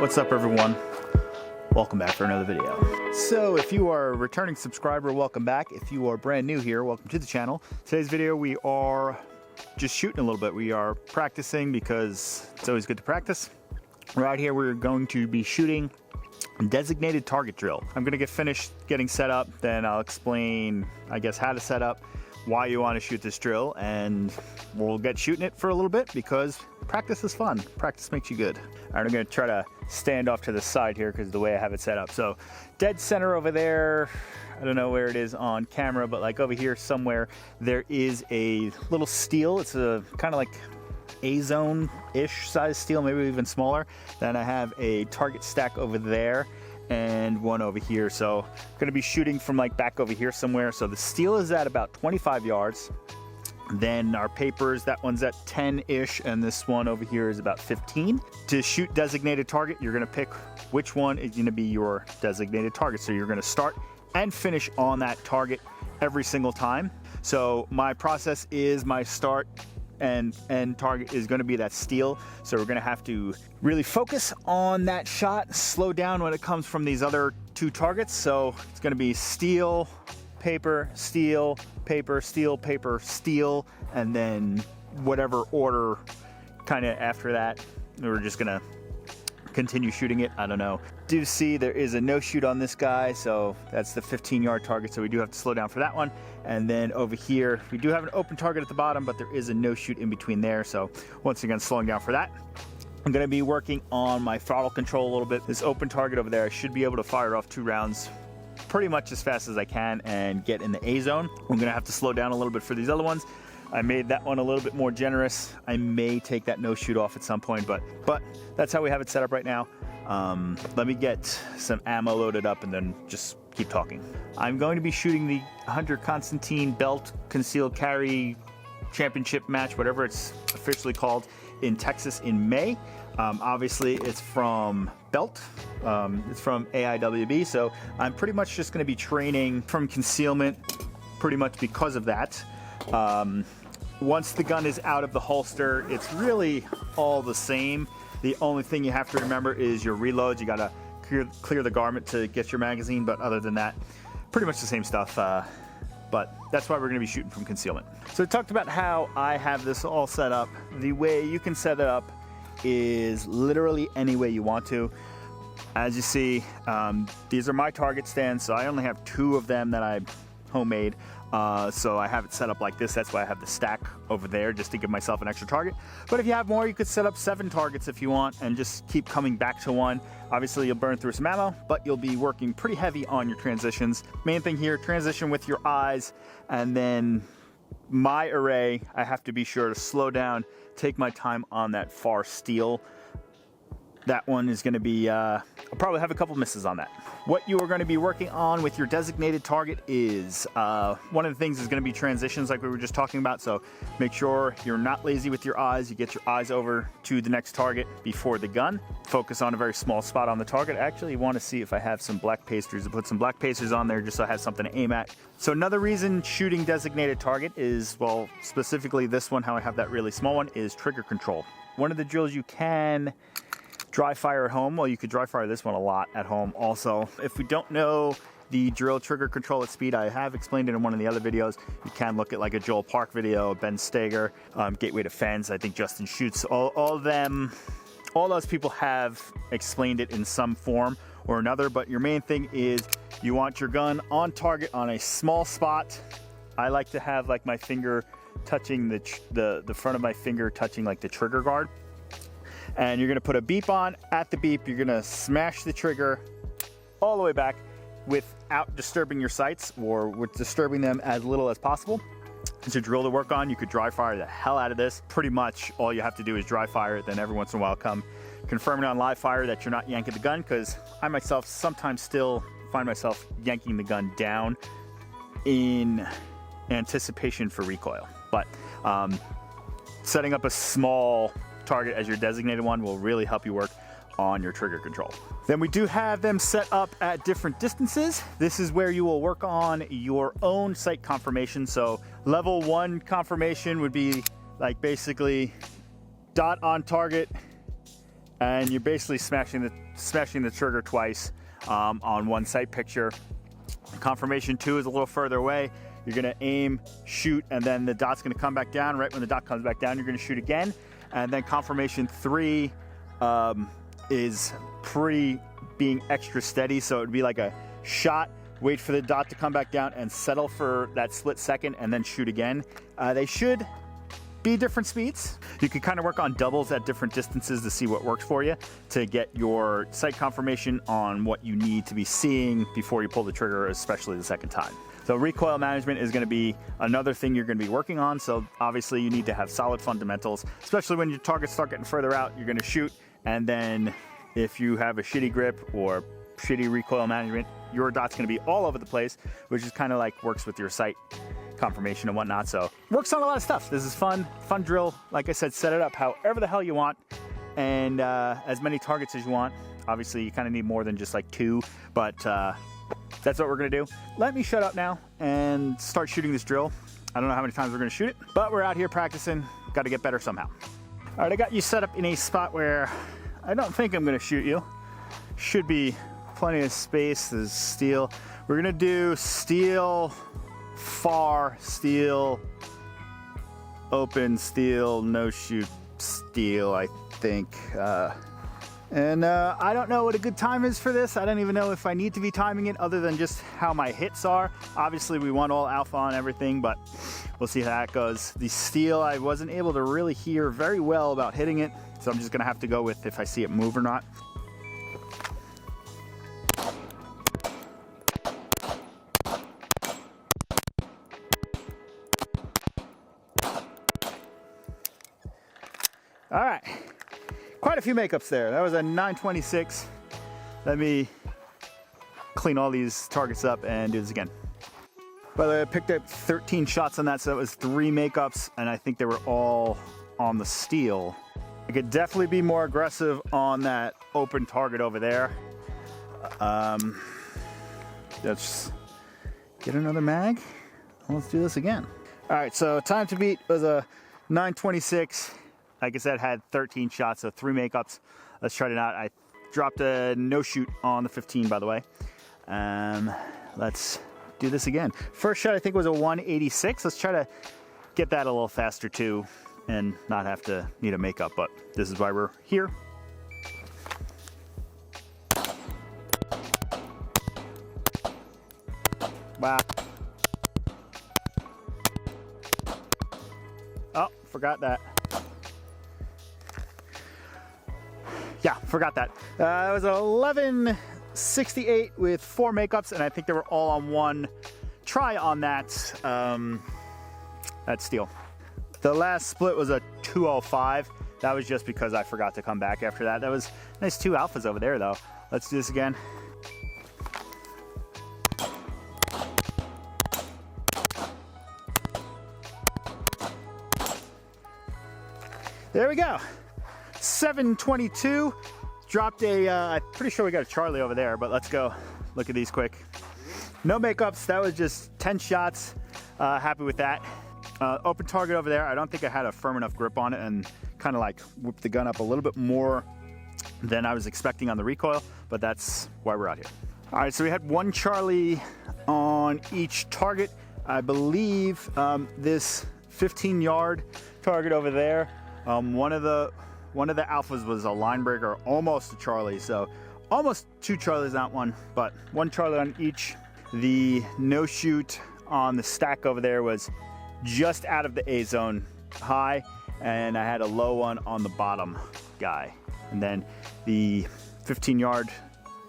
What's up, everyone? Welcome back for another video. So if you are a returning subscriber, welcome back. If you are brand new here, welcome to the channel. Today's video, we are just shooting a little bit. We are practicing because it's always good to practice. Right here, we're going to be shooting designated target drill. I'm gonna get finished getting set up, then I'll explain, I guess, how to set up, why you want to shoot this drill, and we'll get shooting it for a little bit because practice is fun. Practice makes you good. All right, I'm gonna try to stand off to the side here because of the way I have it set up. So dead center over there, I don't know where it is on camera, but like over here somewhere, there is a little steel. It's a kind of like A-zone-ish size steel, maybe even smaller. Then I have a target stack over there and one over here. So I'm gonna be shooting from like back over here somewhere. So the steel is at about 25 yards. Then our papers, that one's at 10-ish, and this one over here is about 15. To shoot designated target, you're gonna pick which one is gonna be your designated target. So you're gonna start and finish on that target every single time. So my process is my start and end target is going to be that steel. So we're going to have to really focus on that shot, slow down when it comes from these other two targets. So it's going to be steel, paper, steel, paper, steel, paper, steel, and then whatever order kind of after that. We're just going to continue shooting it. I don't know. Do see there is a no shoot on this guy, so that's the 15-yard target, so we do have to slow down for that one. And then over here we do have an open target at the bottom, but there is a no shoot in between there, so once again slowing down for that. I'm going to be working on my throttle control a little bit. This open target over there, I should be able to fire off 2 rounds pretty much as fast as I can and get in the A zone. I'm going to have to slow down a little bit for these other ones. I made that one a little bit more generous. I may take that no shoot off at some point, but that's how we have it set up right now. Let me get some ammo loaded up and then just keep talking. I'm going to be shooting the Hunter Constantine Belt Concealed Carry Championship match, whatever it's officially called, in Texas in May. Obviously it's from Belt, it's from AIWB, so I'm pretty much just going to be training from concealment pretty much because of that. Once the gun is out of the holster, it's really all the same. The only thing you have to remember is your reloads. You gotta clear the garment to get your magazine, but other than that, pretty much the same stuff. But that's why we're gonna be shooting from concealment. So I talked about how I have this all set up. The way you can set it up is literally any way you want to. As you see, these are my target stands, so I only have 2 of them that I homemade. So I have it set up like this. That's why I have the stack over there, just to give myself an extra target. But if you have more, you could set up 7 targets if you want and just keep coming back to one. Obviously you'll burn through some ammo, but you'll be working pretty heavy on your transitions. Main thing here, transition with your eyes, and then my array, I have to be sure to slow down, take my time on that far steel. That one is going to be, I'll probably have a couple misses on that. What you are going to be working on with your designated target is, one of the things is going to be transitions like we were just talking about. So make sure you're not lazy with your eyes. You get your eyes over to the next target before the gun. Focus on a very small spot on the target. I actually want to see if I have some black pastries. To put some black pastries on there just so I have something to aim at. So another reason shooting designated target is, well, specifically this one, how I have that really small one, is trigger control. One of the drills you can dry fire at home. Well, you could dry fire this one a lot at home also. If we don't know the drill trigger control at speed, I have explained it in one of the other videos. You can look at like a Joel Park video, Ben Steger, Gateway to Fence, I think Justin Shoots, all those people have explained it in some form or another, but your main thing is you want your gun on target on a small spot. I like to have like my finger touching the front of my finger touching like the trigger guard. And you're gonna put a beep on. At the beep, you're gonna smash the trigger all the way back without disturbing your sights, or with disturbing them as little as possible. It's a drill to work on. You could dry fire the hell out of this. Pretty much all you have to do is dry fire it, then every once in a while come confirming on live fire that you're not yanking the gun, because I myself sometimes still find myself yanking the gun down in anticipation for recoil. But setting up a small target as your designated one will really help you work on your trigger control. Then we do have them set up at different distances. This is where you will work on your own sight confirmation. So level 1 confirmation would be like basically dot on target, and you're basically smashing the trigger twice on one sight picture. Confirmation 2 is a little further away. You're gonna aim, shoot, and then the dot's gonna come back down. Right when the dot comes back down, you're gonna shoot again. And then confirmation 3 is being extra steady. So it'd be like a shot, wait for the dot to come back down and settle for that split second and then shoot again. They should be different speeds. You can kind of work on doubles at different distances to see what works for you to get your sight confirmation on what you need to be seeing before you pull the trigger, especially the second time. So recoil management is going to be another thing you're going to be working on. So obviously you need to have solid fundamentals, especially when your targets start getting further out. You're going to shoot, and then if you have a shitty grip or shitty recoil management, your dot's going to be all over the place, which is kind of like works with your sight confirmation and whatnot. So works on a lot of stuff. This is fun drill. Like I said, set it up however the hell you want, and as many targets as you want. Obviously you kind of need more than just like 2, but that's what we're gonna do. Let me shut up now and start shooting this drill. I don't know how many times we're gonna shoot it, but we're out here practicing. Got to get better somehow. All right, I got you set up in a spot where I don't think I'm gonna shoot you. Should be plenty of space. There's steel. We're gonna do steel, far, steel, open, steel, no shoot, steel, I think. I don't know what a good time is for this. I don't even know if I need to be timing it other than just how my hits are. Obviously we want all alpha on everything, but we'll see how that goes. The steel, I wasn't able to really hear very well about hitting it, so I'm just gonna have to go with if I see it move or not. All right, quite a few makeups there. That was a 926. Let me clean all these targets up and do this again. By the way, I picked up 13 shots on that, so that was 3 makeups, and I think they were all on the steel. I could definitely be more aggressive on that open target over there. Let's get another mag. Let's do this again. All right, so time to beat was a 926. Like I said, had 13 shots, so 3 makeups. Let's try it out. I dropped a no shoot on the 15, by the way. Let's do this again. First shot I think was a 186. Let's try to get that a little faster too and not have to need a makeup, but this is why we're here. Wow. Oh, forgot that. Yeah, forgot that. It was an 1168 with 4 makeups, and I think they were all on one try on that steel. The last split was a 205. That was just because I forgot to come back after that. That was nice 2 alphas over there, though. Let's do this again. There we go. 722. Dropped a, I'm pretty sure we got a Charlie over there, but let's go look at these quick. No makeups, that was just 10 shots. Happy with that. Open target over there. I don't think I had a firm enough grip on it and kind of like whipped the gun up a little bit more than I was expecting on the recoil, but that's why we're out here. All right, so we had 1 Charlie on each target. I believe this 15-yard target over there, one of the alphas was a line breaker, almost a Charlie, so almost 2 Charlies on that one, but 1 Charlie on each. The no shoot on the stack over there was just out of the A zone high, and I had a low one on the bottom guy. And then the 15-yard,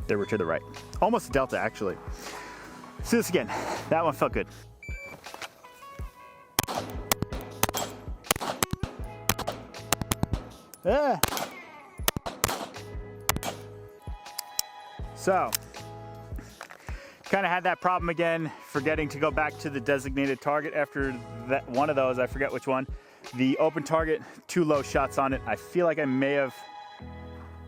they were to the right. Almost a delta, actually. Let's do this again. That one felt good. Ah. So, kind of had that problem again, forgetting to go back to the designated target after that one of those, I forget which one. The open target, 2 low shots on it. I feel like I may have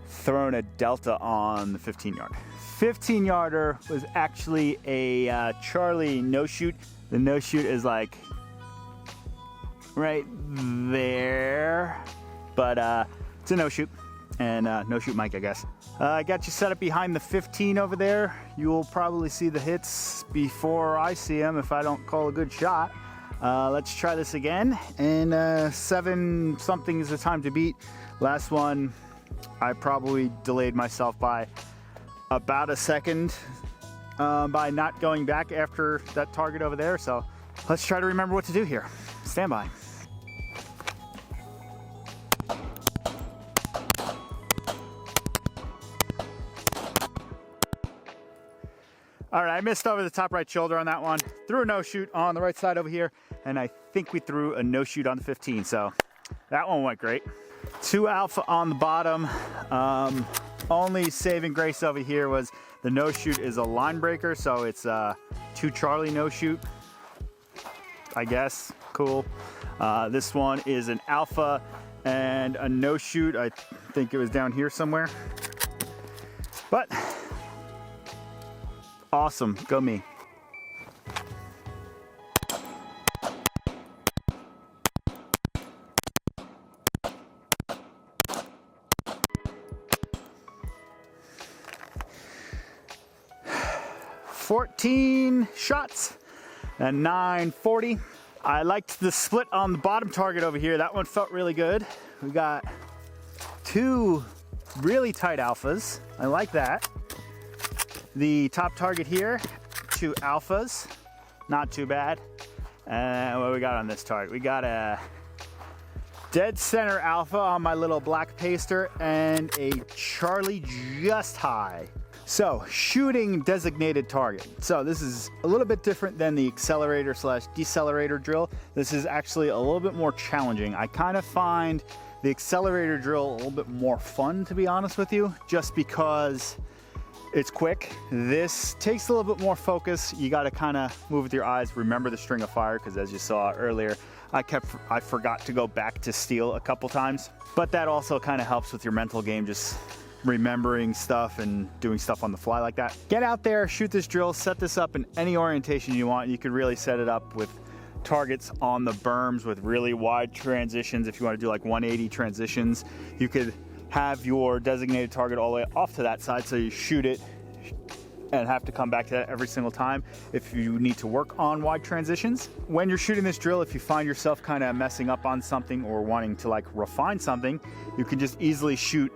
thrown a delta on the 15-yard. 15-yarder was actually a Charlie no shoot. The no shoot is like right there. But it's a no shoot. and no shoot mic, I guess. I got you set up behind the 15 over there. You'll probably see the hits before I see them if I don't call a good shot. Let's try this again, and 7 something is the time to beat. Last one, I probably delayed myself by about a second by not going back after that target over there. So let's try to remember what to do here. Stand by. All right, I missed over the top right shoulder on that one. Threw a no shoot on the right side over here, and I think we threw a no shoot on the 15, so that one went great. 2 alpha on the bottom. Only saving grace over here was the no shoot is a line breaker, so it's 2 Charlie no shoot, I guess. Cool. This one is an alpha and a no shoot. I think it was down here somewhere, but awesome, go me. $14 shots and 940. I liked the split on the bottom target over here. That one felt really good. We got 2 really tight alphas. I like that. The top target here, 2 alphas, not too bad. And what we got on this target? We got a dead center alpha on my little black paster and a Charlie just high. So shooting designated target. So this is a little bit different than the accelerator slash decelerator drill. This is actually a little bit more challenging. I kind of find the accelerator drill a little bit more fun, to be honest with you, just because it's quick. This takes a little bit more focus. You got to kind of move with your eyes, remember the string of fire, because as you saw earlier, I forgot to go back to steel a couple times. But that also kind of helps with your mental game, just remembering stuff and doing stuff on the fly like that. Get out there, shoot this drill, set this up in any orientation you want. You could really set it up with targets on the berms with really wide transitions. If you want to do like 180 transitions, you could have your designated target all the way off to that side, so you shoot it and have to come back to that every single time if you need to work on wide transitions. When you're shooting this drill, if you find yourself kind of messing up on something or wanting to like refine something, you can just easily shoot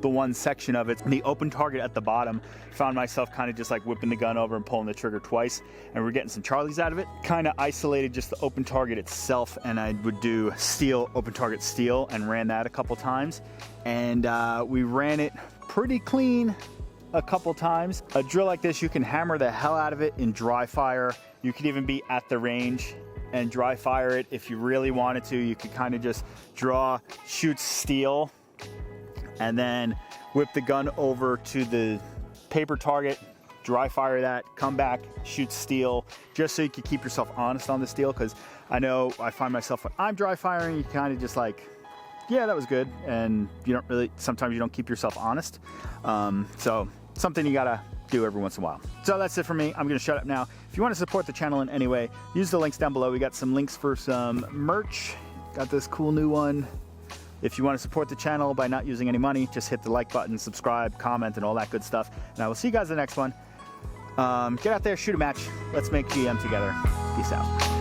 the one section of it. The open target at the bottom, found myself kind of just like whipping the gun over and pulling the trigger twice, and we're getting some Charlies out of it. Kind of isolated just the open target itself, and I would do steel, open target steel, and ran that a couple times. And we ran it pretty clean a couple times. A drill like this, you can hammer the hell out of it in dry fire. You could even be at the range and dry fire it if you really wanted to. You could kind of just draw, shoot steel, and then whip the gun over to the paper target, dry fire that, come back, shoot steel, just so you can keep yourself honest on the steel. Because I know I find myself when I'm dry firing, you kind of just like, yeah, that was good, and you don't really, sometimes you don't keep yourself honest. So something you gotta do every once in a while. So that's it for me. I'm gonna shut up now. If you want to support the channel in any way, use the links down below. We got some links for some merch. Got this cool new one. If you want to support the channel by not using any money, just hit the like button, subscribe, comment, and all that good stuff. And I will see you guys in the next one. Get out there, shoot a match. Let's make GM together. Peace out.